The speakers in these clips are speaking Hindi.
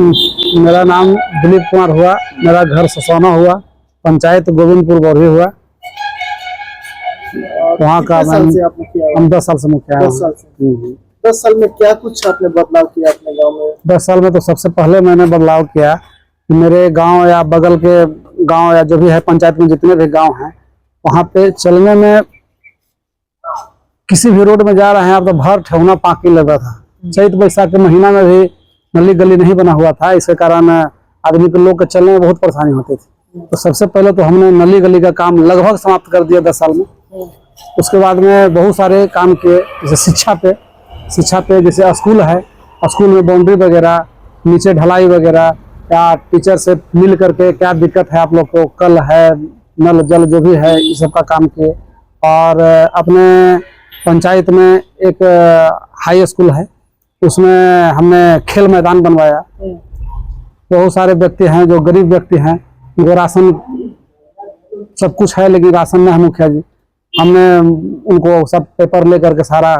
मेरा नाम दिलीप कुमार हुआ। मेरा घर ससौना हुआ, पंचायत गोविंदपुर बौरी हुआ। वहाँ का हम 10 साल से मुखिया हैं। 10 साल से 10 साल में क्या कुछ आपने बदलाव किया अपने गांव में? 10 साल में तो सबसे पहले मैंने बदलाव किया कि मेरे गांव या बगल के गांव या जो भी है पंचायत में जितने भी गांव हैं वहाँ पे चलने में किसी भी रोड में जा रहे हैं आप तो भर ठेहुना पाकी लगा था। चैत बैसाख के महीना में भी नली गली नहीं बना हुआ था, इसके कारण आदमी के लोग के चलने में बहुत परेशानी होती थी। तो सबसे पहले तो हमने नली गली का काम लगभग समाप्त कर दिया 10 साल में। उसके बाद में बहुत सारे काम किए, जैसे शिक्षा पे जैसे स्कूल है, स्कूल में बाउंड्री वगैरह, नीचे ढलाई वगैरह, या टीचर से मिल करके क्या दिक्कत है आप लोग को, कल है नल जल जो भी है इस सब का काम किए। और अपने पंचायत में एक हाई स्कूल है, उसमें हमने खेल मैदान बनवाया। बहुत सारे व्यक्ति हैं जो गरीब व्यक्ति हैं, उनको राशन सब कुछ है लेकिन राशन नहीं है मुखिया जी। हमने उनको सब पेपर ले करके सारा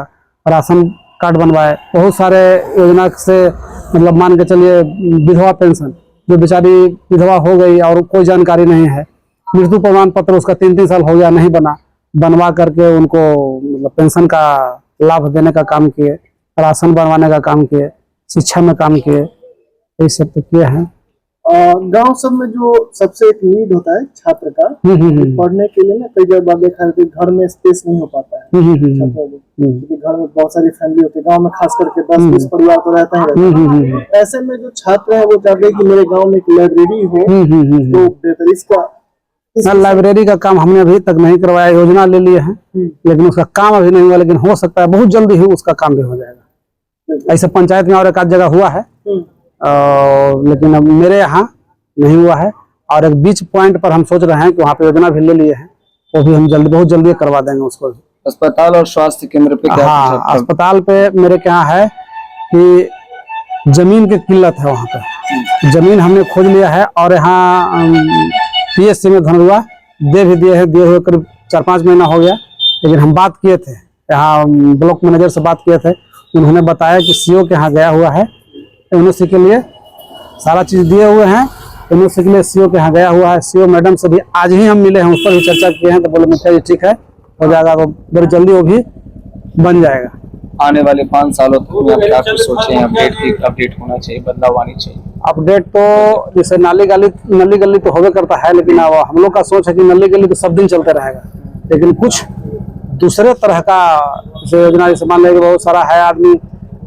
राशन कार्ड बनवाए। बहुत सारे योजना से मतलब मान के चलिए विधवा पेंशन, जो बेचारी विधवा हो गई और कोई जानकारी नहीं है, मृत्यु प्रमाण पत्र उसका 3-3 साल हो गया नहीं बना, बनवा करके उनको मतलब पेंशन का लाभ देने का काम किए, राशन बनवाने का काम किए, शिक्षा में काम किए, ये सब तो किए हैं। गांव सब में जो सबसे एक नीड होता है छात्र का पढ़ने के लिए ना, कई जगह देखा है कि घर में स्पेस नहीं हो पाता है छात्रों को, क्योंकि घर में बहुत सारी फैमिली होती है। गांव में खास करके 10-20 परिवार तो रहता है। ऐसे में जो छात्र है वो चाहते हैं कि मेरे गांव में एक लाइब्रेरी हो तो बेहतर। इसका लाइब्रेरी का काम हमने अभी तक नहीं करवाया, योजना ले लिए हैं लेकिन उसका काम अभी नहीं हुआ, लेकिन हो सकता है बहुत जल्दी ही उसका काम भी हो जाएगा। ऐसे पंचायत में और एक आध जगह हुआ है लेकिन अब मेरे यहाँ नहीं हुआ है। और एक बीच पॉइंट पर हम सोच रहे हैं कि वहाँ पे योजना भी ले लिए हैं, वो भी हम बहुत जल्दी करवा देंगे उसको भी। अस्पताल और स्वास्थ्य केंद्र पे क्या? हाँ, अस्पताल पे मेरे क्या है कि जमीन की किल्लत है, वहाँ पे जमीन हमने खोज लिया है और यहाँ PSC में धनरुआ दे भी दिए हैं, दिए हुए करीब 4-5 महीना हो गया। लेकिन हम बात किए थे यहाँ ब्लॉक मैनेजर से बात किए थे, उन्होंने बताया कि CO के यहाँ गया हुआ है, NOC के लिए सारा चीज दिए हुए हैं, NOC के लिए CO के यहाँ गया हुआ है। CO मैडम से भी आज ही हम मिले हैं, उस पर भी चर्चा किए हैं, तो बोले मुखिया जी ठीक है हो जाएगा, तो बहुत जल्दी वो भी बन जाएगा। आने वाले 5 सालों तक क्या कुछ सोचे हैं? अपडेट होना चाहिए, बदलाव आनी चाहिए। अपडेट तो जैसे नली गली तो होवे करता है, लेकिन अब हम लोग का सोच है कि नली गली तो सब दिन चलते रहेगा, लेकिन कुछ दूसरे तरह का योजना जैसे मान लें बहुत सारा है आदमी,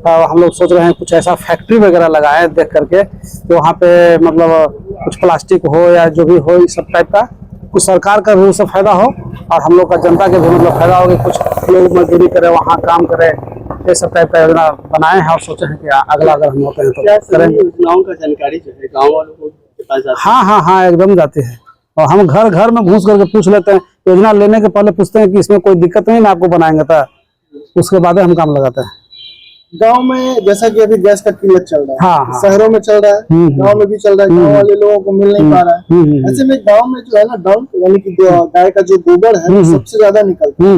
हम लोग सोच रहे हैं कुछ ऐसा फैक्ट्री वगैरह लगाए देख करके, तो वहाँ पे मतलब कुछ प्लास्टिक हो या जो भी हो इस सब टाइप का, कुछ सरकार का भी उससे फायदा हो और हम लोग का जनता के भी मतलब फायदा हो कि कुछ लोग मजदूरी करे, वहाँ काम करे, ये सब टाइप का योजना बनाए हैं और सोचे हैं कि अगला अगर हम होते हैं तो करेंगे। योजनाओं का जानकारी जो है गाँव वालों को पास जाती है? हाँ एकदम जाती है, और हम घर घर में घुस करके पूछ लेते हैं। योजना लेने के पहले पूछते हैं कि इसमें कोई दिक्कत नहीं ना, आपको बनाएंगे था, उसके बाद हम काम लगाते हैं। गांव में जैसा कि अभी गैस का किल्लत चल रहा है, हाँ। शहरों में चल रहा है, गांव में भी चल रहा है, गांव वाले लोगों को मिल नहीं पा रहा है। ऐसे में गांव में जो है ना डंप यानी कि गाय का जो गोबर है सबसे ज्यादा निकलता है।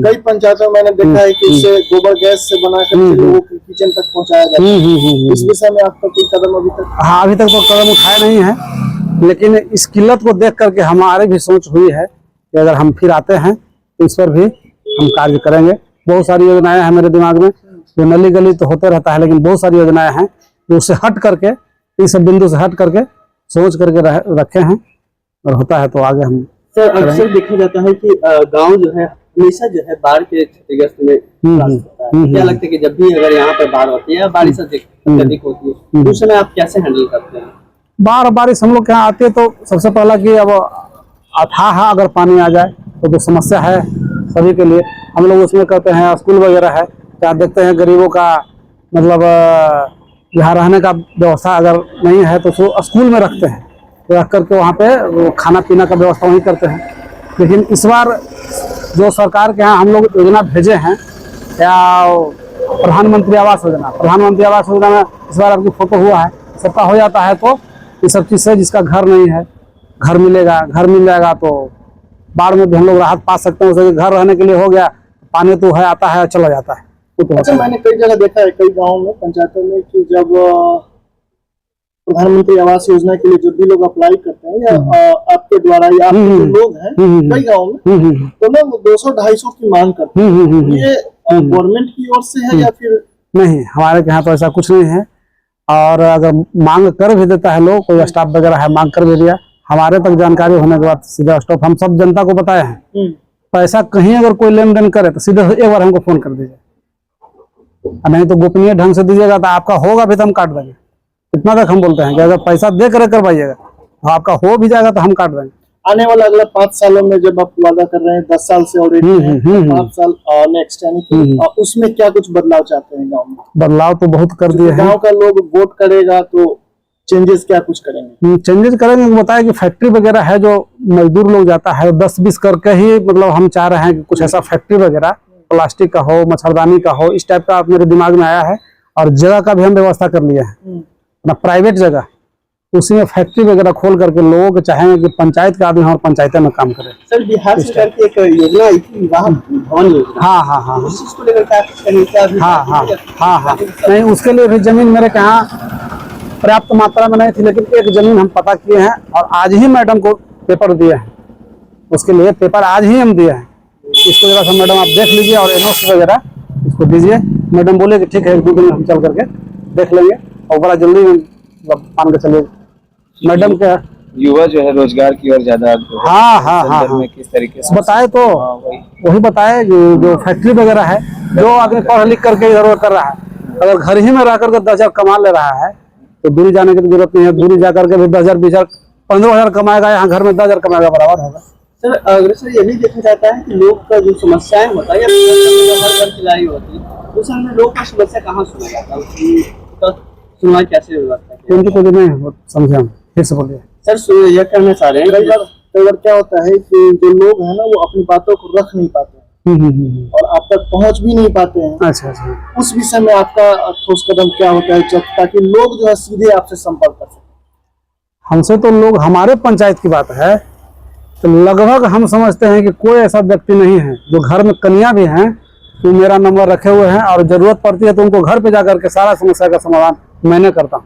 कई पंचायतों में मैंने देखा है कि इसे गोबर गैस से बना करके लोगों के किचन तक पहुंचाया जाता है। इस विषय में आपका कोई कदम अभी तक? हाँ, अभी तक तो कदम उठाया नहीं है, लेकिन इस किल्लत को देख करके हमारी भी सोच हुई है कि अगर हम फिर आते हैं तो इस पर भी हम कार्य करेंगे। बहुत सारी योजनाएं हैं मेरे दिमाग में, जो नली गली तो होते रहता है, लेकिन बहुत सारी योजनाएं हैं जो उससे हट करके, इस बिंदु से हट करके सोच करके रखे हैं, और होता है तो आगे हम। सर अक्सर देखा जाता है कि गांव जो है हमेशा जो है बाढ़ के क्षतिग्रस्त में क्या लगता है कि जब भी अगर यहाँ पर बाढ़ होती है, बारिश अधिक होती है, उस समय आप कैसे हैंडल करते हैं? बारिश हम लोग के यहाँ आती है तो सबसे पहला कि अब अथाह अगर पानी आ जाए तो समस्या है सभी के लिए। हम लोग उसमें कहते हैं स्कूल वगैरह है, क्या देखते हैं गरीबों का मतलब यहाँ रहने का व्यवस्था अगर नहीं है तो स्कूल में रखते हैं, रख करके वहाँ पे वो खाना पीना का व्यवस्था वहीं करते हैं। लेकिन इस बार जो सरकार के यहाँ हम लोग योजना भेजे हैं, या प्रधानमंत्री आवास योजना में इस बार आपकी फोटो हुआ है, सबका हो जाता है तो ये सब चीज़ से जिसका घर नहीं है घर मिलेगा, घर मिल जाएगा तो बाढ़ में भी हम लोग राहत पा सकते हैं। उसे घर रहने के लिए हो गया, पानी तो है आता है चला जाता है। अच्छा, मैंने कई जगह देखा है, कई गाँव में पंचायतों में कि जब प्रधानमंत्री आवास योजना के लिए जब भी लोग अप्लाई करते हैं या आपके द्वारा या आपके जो लोग हैं कई गाँव में, तो ना वो 200-250 की मांग करते हैं। ये गवर्नमेंट की ओर से है या फिर? नहीं, हमारे यहाँ तो ऐसा कुछ नहीं है। और अगर मांग कर भी देता है लोग, कोई स्टाफ वगैरह है मांग कर भी दिया, हमारे तक जानकारी होने के बाद सीधा स्टॉप हम सब जनता को बताए हैं। पैसा कहीं अगर कोई लेन देन करे तो सीधे एक बार हमको फोन कर दीजिए, नहीं तो गोपनीय ढंग से दीजिएगा तो आपका होगा भी तो हम काट देंगे। इतना तक हम बोलते हैं कि अगर पैसा दे कर करवाइएगा तो आपका हो भी जाएगा तो हम काट देंगे। आने वाला अगला 5 सालों में जब आप वादा कर रहे हैं, 10 साल से ऑलरेडी 5 साल नेक्स्ट, यानी कि उसमें क्या कुछ बदलाव चाहते हैं गाँव में? बदलाव तो बहुत कर दिए हैं। गाँव का लोग वोट करेगा तो चेंजेस क्या कुछ करेंगे? चेंजेस करेंगे, बताया कि फैक्ट्री वगैरह है जो मजदूर लोग जाता है 10-20 करके ही, मतलब हम चाह रहे हैं कि कुछ ऐसा फैक्ट्री वगैरह प्लास्टिक का हो, मच्छरदानी का हो, इस टाइप का मेरे दिमाग में आया है। और जगह का भी हम व्यवस्था कर लिया है ना, प्राइवेट जगह, उसी में फैक्ट्री वगैरह खोल करके लोग को चाहेंगे कि पंचायत के आदमी और पंचायतें में काम करें। सर, बिहार सरकार की एक योजना आई थी विवाह भवन योजना, हाँ, उस चीज को लेकर क्या कुछ करेंगे? हाँ, नहीं उसके लिए भी जमीन मेरे यहाँ पर्याप्त मात्रा में नहीं थी, लेकिन एक जमीन हम पता किए हैं और आज ही मैडम को पेपर दिए हैं। उसके लिए पेपर आज ही हम दिए हैं। इसको जरा सा मैडम आप देख लीजिए और एनओसी वगैरह इसको दीजिए। मैडम बोले कि ठीक है 1-2 दिन हम चल करके देख लेंगे और बड़ा जल्दी मान के चलिए। मैडम का युवा जो है रोजगार की ओर ज्यादा हाँ किस तरीके से बताए तो वही बताए कि जो फैक्ट्री वगैरह है, जो आदमी पढ़ लिख करके इधर कर रहा है, अगर घर ही में रह करके 10,000 कमा ले रहा है तो दूरी जाने की जरूरत नहीं है। दूरी जाकर के भी 10,000, 20,000, 15,000 कमाएगा, यहाँ घर में 10,000 कमाएगा, बराबर होगा। सर, अग्रसर ये भी देखना चाहता है कि लोग का जो समस्याएं होता है या हर घर की लड़ाई होती है, उस में लोग का समस्या कहाँ सुना जाता है, उसकी सुनवाई कैसे होता है? उनकी कोई नहीं समझे, हम फिर से बोलिए। सर, ये कहना चाह रहे हैं कई बार क्या होता है कि जो लोग हैं ना वो अपनी बातों को रख नहीं पाते और आप तक पहुंच भी नहीं पाते हैं। अच्छा। उस विषय में आपका ठोस कदम क्या होता है ताकि लोग जो है सीधे आपसे संपर्क कर सकें? हमसे तो लोग, हमारे पंचायत की बात है तो लगभग हम समझते हैं कि कोई ऐसा व्यक्ति नहीं है जो घर में कन्या भी हैं तो मेरा नंबर रखे हुए हैं और जरूरत पड़ती है तो उनको घर पे जाकर के सारा समस्या का समाधान मैंने करता हूँ।